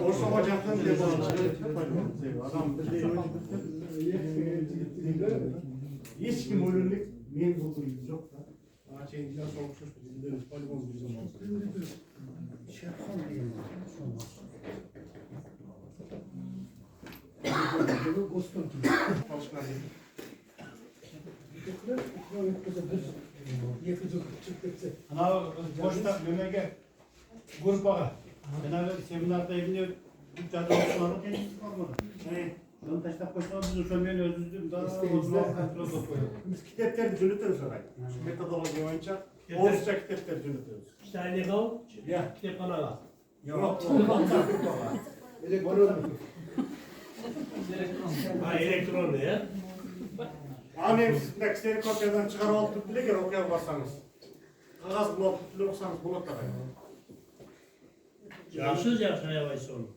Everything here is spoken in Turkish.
Orta bacaktan bile adam hiç kim ölümlük benim hukukum yok da. Şeyin nasıl olmuşuz bizim polimon bir zaman. Ana boşta memleket gruba. Ben seminerde evinde bir tane olmadı kendisi kalmadı. Ben taşta koştum biz uçamıyoruz özüzdüm daha biz kitapları cülütürüz orayı. Metodoloji oyunca Oğuzca kitapları cülütürüz. İşte legal kitap kanalı. Yok. Elektron ya. Annem sizin kopyadan çıkar alıp bile gel okuya bassanız. Kağız blok okusanız blok da. Yaşız yaşaya yavaş olun.